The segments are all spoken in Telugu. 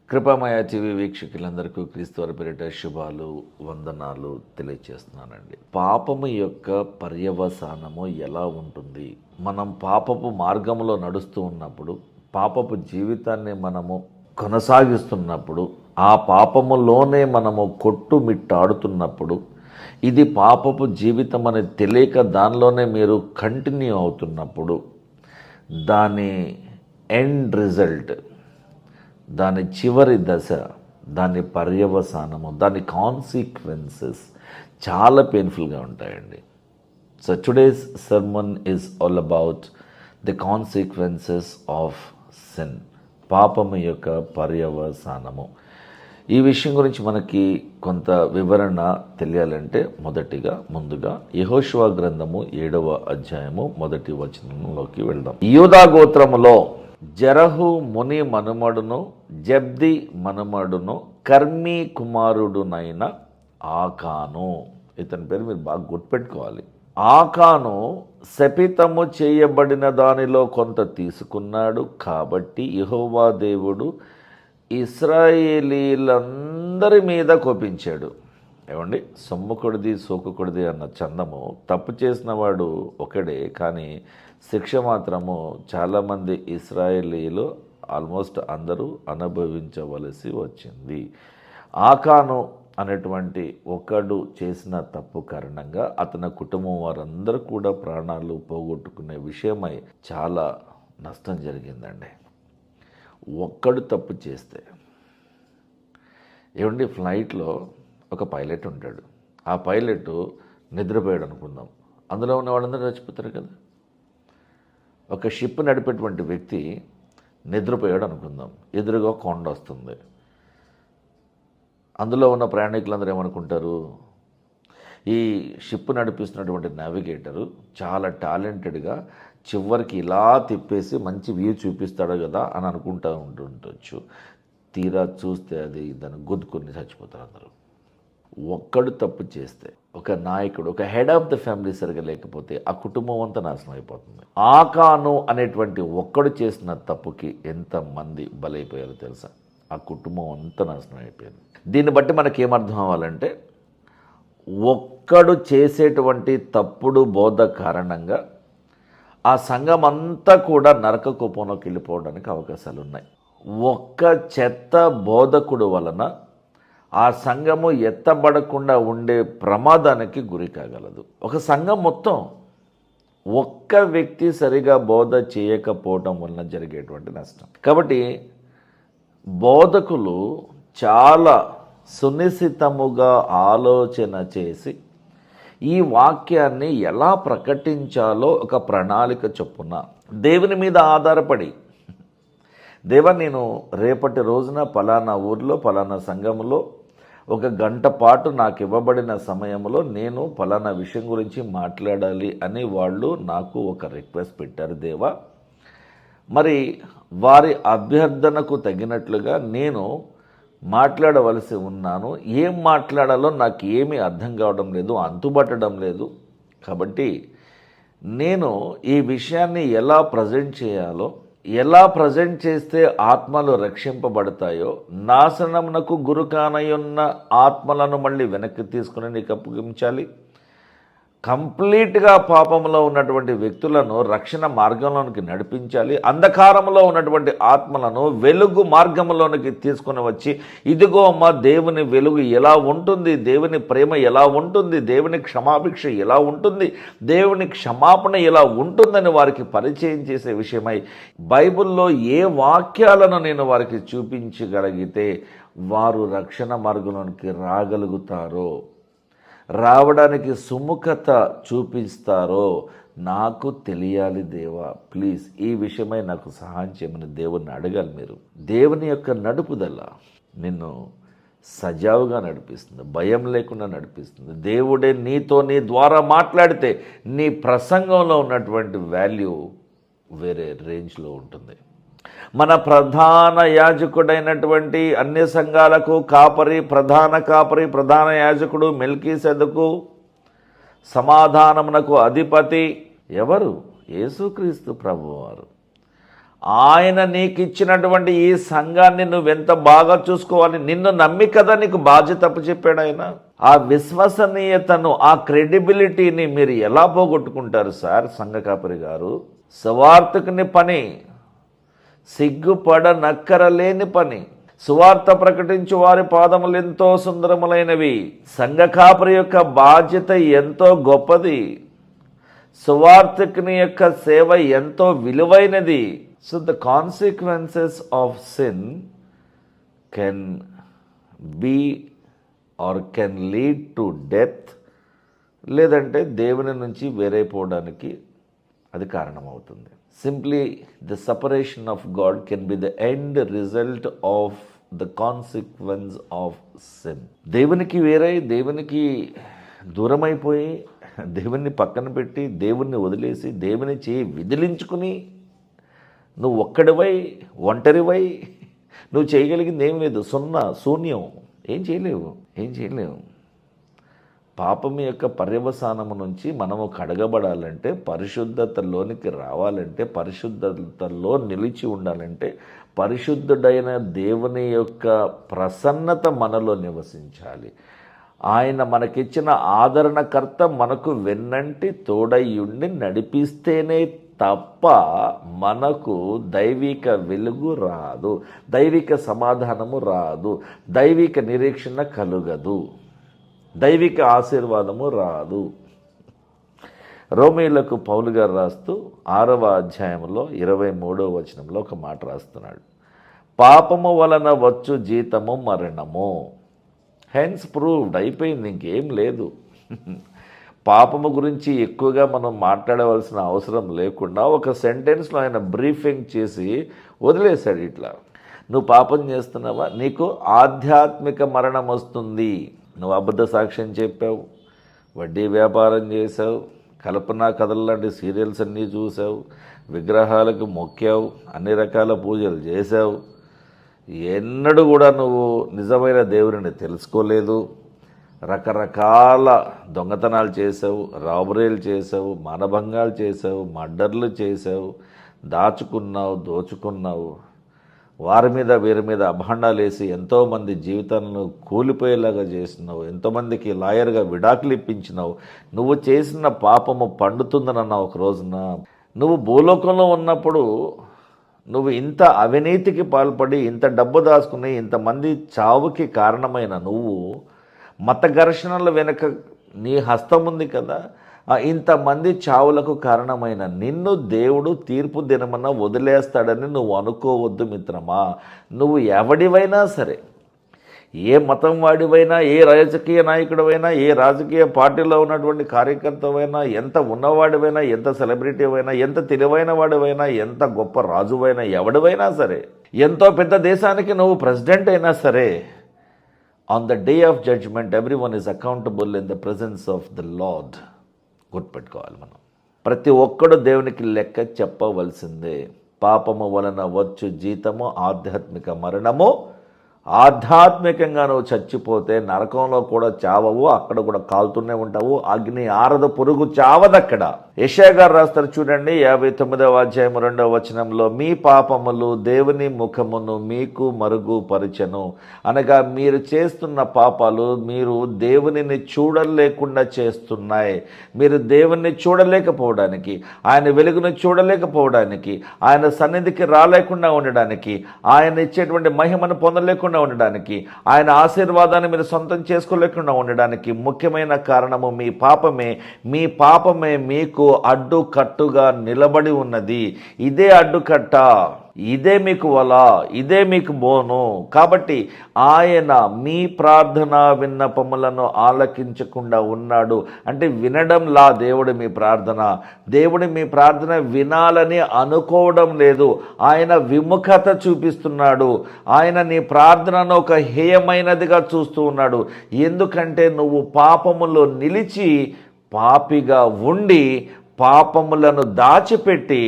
కృపామయ టీవీ వీక్షకులందరికీ క్రీస్తు వారి పేరిట శుభాలు వందనాలు తెలియజేస్తున్నానండి. పాపము యొక్క పర్యవసానము ఎలా ఉంటుంది? మనం పాపపు మార్గంలో నడుస్తూ ఉన్నప్పుడు, పాపపు జీవితాన్ని మనము కొనసాగిస్తున్నప్పుడు, ఆ పాపములోనే మనము కొట్టుమిట్టాడుతున్నప్పుడు, ఇది పాపపు జీవితం అని తెలియక దానిలోనే మీరు కంటిన్యూ అవుతున్నప్పుడు, దాని ఎండ్ రిజల్ట్, దాని చివరి దశ, దాని పర్యవసానము, దాని కాన్సిక్వెన్సెస్ చాలా పెయిన్ఫుల్గా ఉంటాయండి. So today's sermon is all about the consequences of sin, పాపము యొక్క పర్యవసానము. ఈ విషయం గురించి మనకి కొంత వివరణ తెలియాలంటే ముందుగా యెహోషువ గ్రంథము 7వ అధ్యాయము 1వ వచనంలోకి వెళ్దాం. యూదా గోత్రములో జరహు ముని మనుమడును జబ్ది మనుమడును కర్మీ కుమారుడునైన ఆకాను, ఇతని పేరు మీరు బాగా గుర్తుపెట్టుకోవాలి. ఆకాను శపితము చేయబడిన దానిలో కొంత తీసుకున్నాడు. కాబట్టి యెహోవా దేవుడు ఇశ్రాయేలీలందరి మీద కోపించాడు. ఏమండి, సొమ్ముకొడిది సోకుకొడిది అన్న చందము, తప్పు చేసిన వాడు ఒకడే, కానీ శిక్ష మాత్రము చాలామంది ఇశ్రాయేలీలు ఆల్మోస్ట్ అందరూ అనుభవించవలసి వచ్చింది. ఆకాను అనేటువంటి ఒకడు చేసిన తప్పు కారణంగా అతని కుటుంబం వారందరూ కూడా ప్రాణాలు పోగొట్టుకునే విషయమై చాలా నష్టం జరిగిందండి. ఒక్కడు తప్పు చేస్తే, ఏమండి, ఫ్లైట్లో ఒక పైలట్ ఉంటాడు. ఆ పైలట్ నిద్రపోయాడు అనుకుందాం, అందులో ఉన్న వాళ్ళందరూ చచ్చిపోతారు కదా. ఒక షిప్ నడిపేటువంటి వ్యక్తి నిద్రపోయాడు అనుకుందాం, ఎదురుగా కొండ వస్తుంది. అందులో ఉన్న ప్రయాణికులందరూ ఏమనుకుంటారు, ఈ షిప్ నడిపిస్తున్నటువంటి నావిగేటరు చాలా టాలెంటెడ్గా చివరికి ఇలా తిప్పేసి మంచి వ్యూ చూపిస్తాడు కదా అని అనుకుంటూ ఉంటుండొచ్చు. తీరా చూస్తే అది దాన్ని గుద్దుకొని చచ్చిపోతారు అందరూ. ఒక్కడు తప్పు చేస్తే, ఒక నాయకుడు, ఒక హెడ్ ఆఫ్ ద ఫ్యామిలీ సరిగా లేకపోతే ఆ కుటుంబం అంతా నాశనం అయిపోతుంది. ఆకాను అనేటువంటి ఒక్కడు చేసిన తప్పుకి ఎంతమంది బలైపోయారో తెలుసా? ఆ కుటుంబం అంతా నాశనం అయిపోయింది. దీన్ని బట్టి మనకి ఏమర్థం అవ్వాలంటే, ఒక్కడు చేసేటువంటి తప్పుడు బోధ కారణంగా ఆ సంఘం అంతా కూడా నరక కూపంలోకి వెళ్ళిపోవడానికి అవకాశాలు ఉన్నాయి. ఒక్క చెత్త బోధకుడు వలన ఆ సంఘము ఎత్తబడకుండా ఉండే ప్రమాదానికి గురి కాగలదు. ఒక సంఘం మొత్తం ఒక్క వ్యక్తి సరిగా బోధ చేయకపోవడం వలన జరిగేటువంటి నష్టం. కాబట్టి బోధకులు చాలా సునిశ్చితముగా ఆలోచన చేసి ఈ వాక్యాన్ని ఎలా ప్రకటించాలో ఒక ప్రణాళిక చొప్పున దేవుని మీద ఆధారపడి, దేవా, నేను రేపటి రోజున పలానా ఊర్లో పలానా సంఘములో 1 గంట పాటు నాకు ఇవ్వబడిన సమయంలో నేను పలానా విషయం గురించి మాట్లాడాలి అని వాళ్ళు నాకు ఒక రిక్వెస్ట్ పెట్టారు. దేవా, మరి వారి అభ్యర్థనకు తగినట్లుగా నేను మాట్లాడవలసి ఉన్నాను. ఏం మాట్లాడాలో నాకు ఏమీ అర్థం కావడం లేదు, అంతుబట్టడం లేదు. కాబట్టి నేను ఈ విషయాన్ని ఎలా ప్రజెంట్ చేయాలో, ఎలా ప్రజెంట్ చేస్తే ఆత్మలు రక్షింపబడతాయో, నాశనమునకు గురికానయున్న ఆత్మలను మళ్ళీ వెనక్కి తీసుకుని నీకు అప్పగించాలి. కంప్లీట్గా పాపంలో ఉన్నటువంటి వ్యక్తులను రక్షణ మార్గంలోనికి నడిపించాలి. అంధకారంలో ఉన్నటువంటి ఆత్మలను వెలుగు మార్గంలోనికి తీసుకుని వచ్చి, ఇదిగో అమ్మ, దేవుని వెలుగు ఎలా ఉంటుంది, దేవుని ప్రేమ ఎలా ఉంటుంది, దేవుని క్షమాభిక్ష ఎలా ఉంటుంది, దేవుని క్షమాపణ ఎలా ఉంటుందని వారికి పరిచయం చేసే విషయమై బైబిల్లో ఏ వాక్యాలను నేను వారికి చూపించగలిగితే వారు రక్షణ మార్గంలోనికి రాగలుగుతారో, రావడానికి సుముఖత చూపిస్తారో నాకు తెలియాలి. దేవా, ప్లీజ్ ఈ విషయమై నాకు సహాయం చేయమని దేవుణ్ణి అడగాలి. మీరు దేవుని యొక్క నడుపుదల నిన్ను సజావుగా నడిపిస్తుంది, భయం లేకుండా నడిపిస్తుంది. దేవుడే నీతో నీ ద్వారా మాట్లాడితే నీ ప్రసంగంలో ఉన్నటువంటి వాల్యూ వేరే రేంజ్లో ఉంటుంది. మన ప్రధాన యాజకుడైనటువంటి అన్ని సంఘాలకు ప్రధాన యాజకుడు మెల్కీసెదెకు, సమాధానమునకు అధిపతి ఎవరు? యేసుక్రీస్తు ప్రభువారు. ఆయన నీకు ఇచ్చినటువంటి ఈ సంఘాన్ని నువ్వెంత బాగా చూసుకోవాలి. నిన్ను నమ్మి కదా నీకు బాధ్యత చెప్పాడు ఆయన. ఆ విశ్వసనీయతను, ఆ క్రెడిబిలిటీని మీరు ఎలా పోగొట్టుకుంటారు సార్ సంఘ కాపరి గారు? సువార్తకుని పని, సిగ్గుపడనక్కరలేని పని. సువార్త ప్రకటించు వారి పాదములు ఎంతో సుందరములైనవి. సంఘ కాపరి యొక్క బాధ్యత ఎంతో గొప్పది. సువార్తకుని యొక్క సేవ ఎంతో విలువైనది. So the consequences of sin can be or can lead to death, లేదంటే దేవుని నుంచి వేరైపోవడానికి అది కారణమవుతుంది. Simply the separation of God can be the end result of the consequence of sin. దేవునికి వేరై, దేవునికి దూరమైపోయి, దేవుణ్ణి పక్కన పెట్టి, దేవుణ్ణి వదిలేసి, దేవుని చేయి విదిలించుకుని నువ్వు ఒక్కడివై, ఒంటరివై నువ్వు చేయగలిగింది ఏం లేదు. శూన్యం. ఏం చేయలేవు. పాపం యొక్క పర్యవసానము నుంచి మనము కడగబడాలంటే, పరిశుద్ధతలోనికి రావాలంటే, పరిశుద్ధతలో నిలిచి ఉండాలంటే, పరిశుద్ధుడైన దేవుని యొక్క ప్రసన్నత మనలో నివసించాలి. ఆయన మనకిచ్చిన ఆదరణకర్త మనకు వెన్నంటి తోడయ్యుండి నడిపిస్తేనే తప్ప మనకు దైవిక వెలుగు రాదు, దైవిక సమాధానము రాదు, దైవిక నిరీక్షణ కలుగదు, దైవిక ఆశీర్వాదము రాదు. రోమీయులకు పౌలు గారు రాస్తూ 6వ అధ్యాయంలో 23వ వచనంలో ఒక మాట రాస్తున్నాడు. పాపము వలన వచ్చు జీతము మరణము. హెన్స్ ప్రూవ్డ్, అయిపోయింది, ఇంకేం లేదు. పాపము గురించి ఎక్కువగా మనం మాట్లాడవలసిన అవసరం లేకుండా ఒక సెంటెన్స్లో ఆయన బ్రీఫింగ్ చేసి వదిలేశాడు. ఇట్లా, నువ్వు పాపం చేస్తున్నావా, నీకు ఆధ్యాత్మిక మరణం వస్తుంది. నువ్వు అబద్ధ సాక్ష్యం చెప్పావు, వడ్డీ వ్యాపారం చేసావు, కల్పనా కథలు లాంటి సీరియల్స్ అన్నీ చూసావు, విగ్రహాలకు మొక్కావు, అన్ని రకాల పూజలు చేసావు, ఎన్నడూ కూడా నువ్వు నిజమైన దేవుడిని తెలుసుకోలేదు, రకరకాల దొంగతనాలు చేసావు, రాబరీలు చేసావు, మానభంగాలు చేసావు, మర్డర్లు చేసావు, దాచుకున్నావు, దోచుకున్నావు, వారి మీద వీరి మీద అభాండాలు వేసి ఎంతోమంది జీవితాలను కూలిపోయేలాగా చేసినావు, ఎంతోమందికి లాయర్గా విడాకులు ఇప్పించినావు. నువ్వు చేసిన పాపము పండుతుందనన్నావు ఒక రోజున. నువ్వు భూలోకంలో ఉన్నప్పుడు నువ్వు ఇంత అవినీతికి పాల్పడి, ఇంత డబ్బు దాచుకుని, ఇంతమంది చావుకి కారణమైన నువ్వు, మత ఘర్షణల వెనుక నీ హస్తం ఉంది కదా, ఇంతమంది చావులకు కారణమైన నిన్ను దేవుడు తీర్పు దినమన్న వదిలేస్తాడని నువ్వు అనుకోవద్దు మిత్రమా. నువ్వు ఎవడివైనా సరే, ఏ మతం వాడివైనా, ఏ రాజకీయ నాయకుడివైనా, ఏ రాజకీయ పార్టీలో ఉన్నటువంటి కార్యకర్తవైనా, ఎంత ఉన్నవాడివైనా, ఎంత సెలబ్రిటీ అయినా, ఎంత తెలివైన వాడివైనా, ఎంత గొప్ప రాజువైనా, ఎవడివైనా సరే, ఎంతో పెద్ద దేశానికి నువ్వు ప్రెసిడెంట్ అయినా సరే, on the day of judgment everyone is accountable in the presence of the Lord. గుర్తుపెట్టుకోవాలి మనం. ప్రతి ఒక్కడు దేవునికి లెక్క చెప్పవలసిందే. పాపము వలన వచ్చు జీతము ఆధ్యాత్మిక మరణము. ఆధ్యాత్మికంగా నువ్వు చచ్చిపోతే నరకంలో కూడా చావవు, అక్కడ కూడా కాలుతూనే ఉంటావు. అగ్ని ఆరదు, పురుగు చావదక్కడ. యెషయా గారు రాస్తారు చూడండి, 59వ అధ్యాయం 2వ వచనంలో, మీ పాపములు దేవుని ముఖమును మీకు మరుగుపరచెను. అనగా మీరు చేస్తున్న పాపాలు మీరు దేవునిని చూడలేకుండా చేస్తున్నాయి. మీరు దేవుణ్ణి చూడలేకపోవడానికి, ఆయన వెలుగును చూడలేకపోవడానికి, ఆయన సన్నిధికి రాలేకుండా ఉండడానికి, ఆయన ఇచ్చేటువంటి మహిమను పొందలేకుండా ఉండడానికి, ఆయన ఆశీర్వాదాన్ని మీరు సొంతం చేసుకోలేకుండా ఉండడానికి ముఖ్యమైన కారణము మీ పాపమే. మీ పాపమే మీకు అడ్డుకట్టుగా నిలబడి ఉన్నది. ఇదే అడ్డుకట్ట, ఇదే మీకు వల, ఇదే మీకు బోను. కాబట్టి ఆయన మీ ప్రార్థన విన్నపములను ఆలకించకుండా ఉన్నాడు. అంటే వినడంలా దేవుడు మీ ప్రార్థన, దేవుడు మీ ప్రార్థన వినాలని అనుకోవడం లేదు. ఆయన విముఖత చూపిస్తున్నాడు. ఆయన నీ ప్రార్థనను ఒక హేయమైనదిగా చూస్తూ ఉన్నాడు. ఎందుకంటే నువ్వు పాపములో నిలిచి, పాపిగా ఉండి, పాపములను దాచిపెట్టి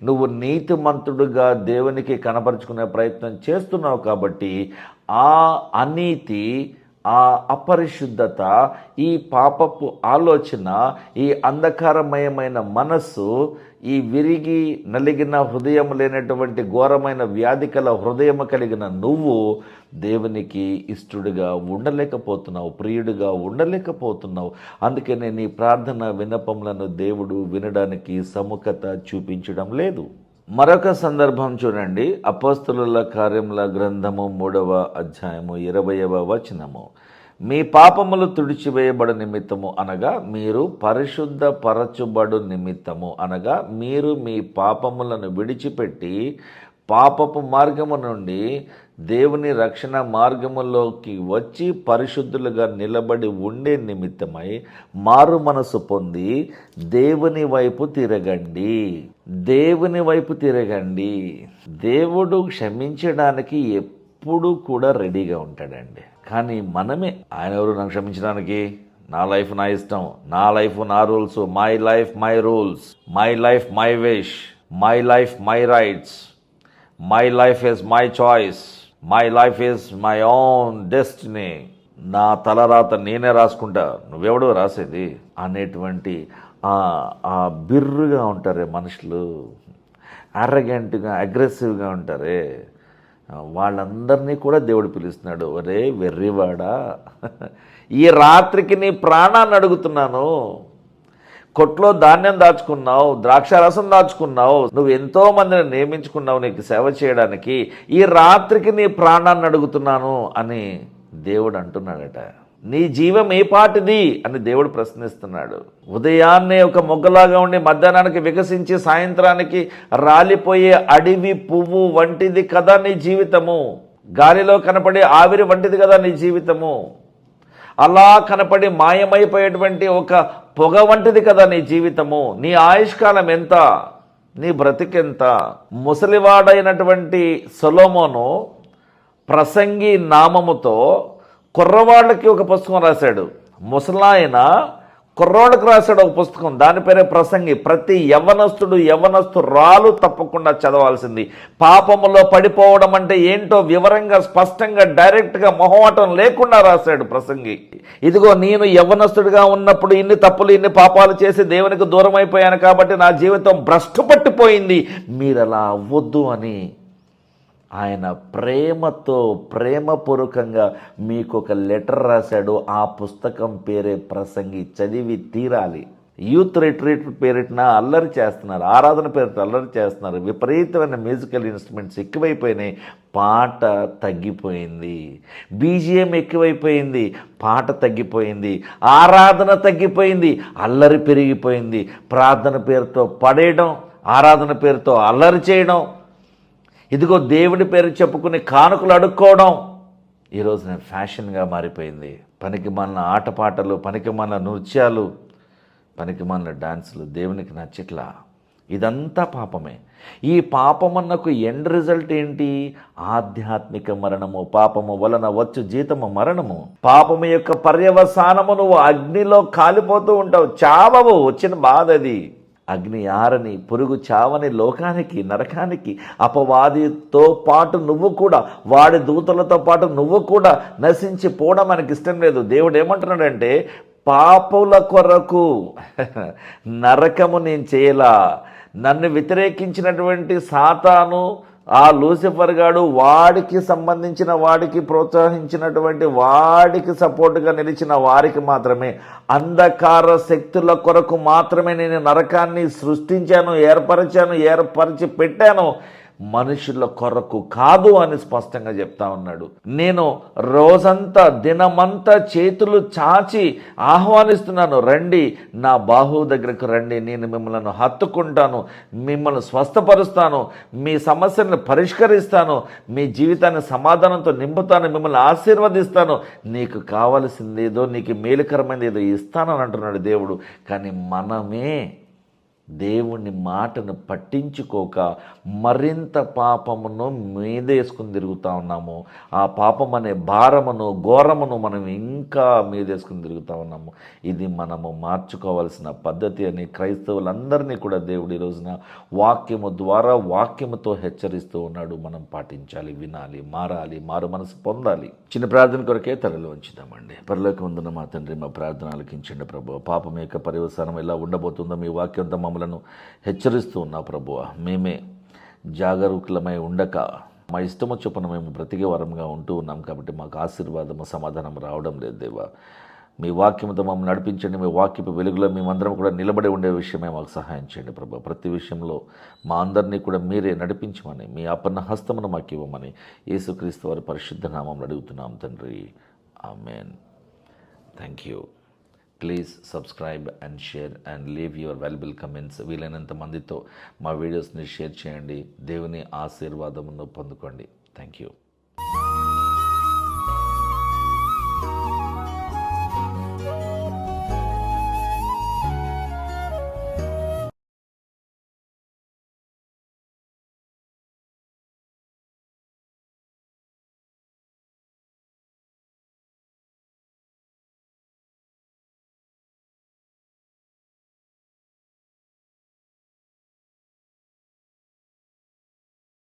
నువ్వు నీతిమంతుడుగా దేవునికి కనపరుచుకునే ప్రయత్నం చేస్తున్నావు. కాబట్టి ఆ అనీతి, ఆ అపరిశుద్ధత, ఈ పాపపు ఆలోచన, ఈ అంధకారమయమైన మనస్సు, ఈ విరిగి నలిగిన హృదయం లేనటువంటి ఘోరమైన వ్యాధి కల హృదయం కలిగిన నువ్వు దేవునికి ఇష్టడుగా ఉండలేకపోతున్నావు, ప్రియుడిగా ఉండలేకపోతున్నావు. అందుకనే నీ ప్రార్థన విన్నపములను దేవుడు వినడానికి సముఖత చూపించడం లేదు. మరొక సందర్భం చూడండి, అపోస్తలుల కార్యముల గ్రంథము 3వ అధ్యాయము 20వ వచనము. మీ పాపములు తుడిచివేయబడు నిమిత్తము అనగా మీరు పరిశుద్ధ పరచుబడు నిమిత్తము అనగా మీరు మీ పాపములను విడిచిపెట్టి పాపపు మార్గము నుండి దేవుని రక్షణ మార్గములోకి వచ్చి పరిశుద్ధులుగా నిలబడి ఉండే నిమిత్తమై మారు మనసు పొంది దేవుని వైపు తిరగండి. దేవుని వైపు తిరగండి. దేవుడు క్షమించడానికి ఎప్పుడూ కూడా రెడీగా ఉంటాడండి. కానీ మనమే, ఆయన ఎవరు నన్ను క్షమించడానికి? నా లైఫ్ నా ఇష్టం, నా లైఫ్ నా rules, my life my rules, my life my wish, my life my rights, my life is my choice, my life is my own destiny, నా తలరాత నేనే రాసుకుంటా, నువ్వెవడో రాసేది అనేటువంటి ఆ బిర్రుగా ఉంటారే మనుషులు, అర్రగెంట్గా అగ్రెసివ్గా ఉంటారే, వాళ్ళందరినీ కూడా దేవుడు పిలుస్తున్నాడు. ఒరే వెర్రివాడా, ఈ రాత్రికి నీ ప్రాణాన్ని అడుగుతున్నాను. కొట్లో ధాన్యం దాచుకున్నావు, ద్రాక్షారసం దాచుకున్నావు, నువ్వు ఎంతో మందిని నియమించుకున్నావు నీకు సేవ చేయడానికి, ఈ రాత్రికి నీ ప్రాణాన్ని అడుగుతున్నాను అని దేవుడు అంటున్నాడట. నీ జీవం ఏ పాటిది అని దేవుడు ప్రశ్నిస్తున్నాడు. ఉదయాన్నే ఒక మొగ్గలాగా ఉండి మధ్యాహ్నానికి వికసించి సాయంత్రానికి రాలిపోయే అడవి పువ్వు వంటిది కదా నీ జీవితము. గాలిలో కనపడే ఆవిరి వంటిది కదా నీ జీవితము. అలా కనపడి మాయమైపోయేటువంటి ఒక పొగ వంటిది కదా నీ జీవితము. నీ ఆయుష్కాలం ఎంత? నీ బ్రతికెంత? ముసలివాడైనటువంటి సొలొమోను ప్రసంగి నామముతో కుర్రవాళ్ళకి ఒక పుస్తకం రాశాడు. ముసలాయన కుర్రోళ్ళకి రాశాడు ఒక పుస్తకం, దాని పేరే ప్రసంగి. ప్రతి యవ్వనస్తురాలు తప్పకుండా చదవాల్సింది. పాపములో పడిపోవడం అంటే ఏంటో వివరంగా స్పష్టంగా డైరెక్ట్గా మొహమాటం లేకుండా రాశాడు ప్రసంగి. ఇదిగో నేను యవ్వనస్తుడిగా ఉన్నప్పుడు ఇన్ని తప్పులు ఇన్ని పాపాలు చేసి దేవునికి దూరం అయిపోయాను కాబట్టి నా జీవితం భ్రష్టు పట్టిపోయింది, మీరు అలా అవ్వద్దు అని ఆయన ప్రేమపూర్వకంగా మీకు ఒక లెటర్ రాశాడు. ఆ పుస్తకం పేరే ప్రసంగి. చదివి తీరాలి. యూత్ రిట్రీట్ పేరిట అల్లరి చేస్తున్నారు, ఆరాధన పేరిట అల్లరి చేస్తున్నారు, విపరీతమైన మ్యూజికల్ ఇన్స్ట్రుమెంట్స్ ఎక్కువైపోయినాయి, పాట తగ్గిపోయింది, బీజిఎం ఎక్కువైపోయింది, పాట తగ్గిపోయింది, ఆరాధన తగ్గిపోయింది, అల్లరి పెరిగిపోయింది. ప్రార్థన పేరుతో పడేయడం, ఆరాధన పేరుతో అల్లరి చేయడం, ఇదిగో దేవుడి పేరు చెప్పుకుని కానుకలు అడుక్కోవడం ఈరోజు నేను ఫ్యాషన్గా మారిపోయింది. పనికి మన ఆటపాటలు, పనికి మన నృత్యాలు, పనికి మన డాన్సులు దేవునికి నచ్చట్లా. ఇదంతా పాపమే. ఈ పాపమన్నకు ఎండ్ రిజల్ట్ ఏంటి? ఆధ్యాత్మిక మరణము. పాపము వలన వచ్చు జీతము మరణము. పాపము యొక్క పర్యవసానము నువ్వు అగ్నిలో కాలిపోతూ ఉంటావు, చావవు. వచ్చిన బాధ అది. అగ్ని ఆరని, పురుగు చావని లోకానికి, నరకానికి, అపవాదితో పాటు నువ్వు కూడా, వాడి దూతలతో పాటు నువ్వు కూడా నశించిపోవడం మనకి ఇష్టం లేదు. దేవుడు ఏమంటున్నాడంటే, పాపుల కొరకు నరకము నేను చేయలా. నన్ను వ్యతిరేకించినటువంటి సాతాను, ఆ లూసిఫర్ గాడు, వాడికి సంబంధించిన వాడికి ప్రోత్సహించినటువంటి వాడికి సపోర్టుగా నిలిచిన వారికి మాత్రమే, అంధకార శక్తుల కొరకు మాత్రమే నేను నరకాన్ని సృష్టించాను, ఏర్పరిచి పెట్టాను, మనుషుల కొరకు కాదు అని స్పష్టంగా చెప్తా ఉన్నాడు. నేను రోజంతా దినమంతా చేతులు చాచి ఆహ్వానిస్తున్నాను, రండి నా బాహువు దగ్గరకు రండి, నేను మిమ్మల్ని హత్తుకుంటాను, మిమ్మల్ని స్వస్థపరుస్తాను, మీ సమస్యలను పరిష్కరిస్తాను, మీ జీవితాన్ని సమాధానంతో నింపుతాను, మిమ్మల్ని ఆశీర్వదిస్తాను, నీకు కావలసింది ఏదో, నీకు మేలుకరమైనది ఏదో ఇస్తానని అంటున్నాడు దేవుడు. కానీ మనమే దేవుని మాటను పట్టించుకోక మరింత పాపమును మీదేసుకుని తిరుగుతూ ఉన్నాము. ఆ పాపం అనే భారమును ఘోరమును మనం ఇంకా మీదేసుకుని తిరుగుతూ ఉన్నాము. ఇది మనము మార్చుకోవాల్సిన పద్ధతి అని క్రైస్తవులందరినీ కూడా దేవుడు ఈ రోజున వాక్యము ద్వారా వాక్యముతో హెచ్చరిస్తూ ఉన్నాడు. మనం పాటించాలి, వినాలి, మారాలి, మారు మనసు పొందాలి. చిన్న ప్రార్థన కొరకే తలలో ఉంచుదామండి. పరలోకమందున్న మా తండ్రి, మా ప్రార్థన ఆలకించండి ప్రభు. పాపం యొక్క పర్యవసానం ఎలా ఉండబోతుందో మీ వాక్యంతో మమ్మలను హెచ్చరిస్తూ ఉన్నా ప్రభువా. మేమే జాగరూకులమై ఉండక మా ఇష్టము చొప్పున మేము బ్రతికే వరంగా ఉంటూ ఉన్నాం కాబట్టి మాకు ఆశీర్వాదము సమాధానం రావడం లేదు దేవా. మీ వాక్యంతో మమ్మల్ని నడిపించండి. మీ వాక్యపు వెలుగులో మేమందరం కూడా నిలబడి ఉండే విషయమే మాకు సహాయం చేయండి ప్రభు. ప్రతి విషయంలో మా అందరినీ కూడా మీరే నడిపించమని, మీ ఆపన్న హస్తమును మాకు ఇవ్వమని యేసుక్రీస్తు వారి పరిశుద్ధ నామములో అడుగుతున్నాం తండ్రి. Amen. Thank you. Please subscribe and share and leave your valuable comments. వీలైనంత మందితో మా వీడియోస్ని షేర్ చేయండి. దేవుని ఆశీర్వాదమును పొందుకోండి. Thank you.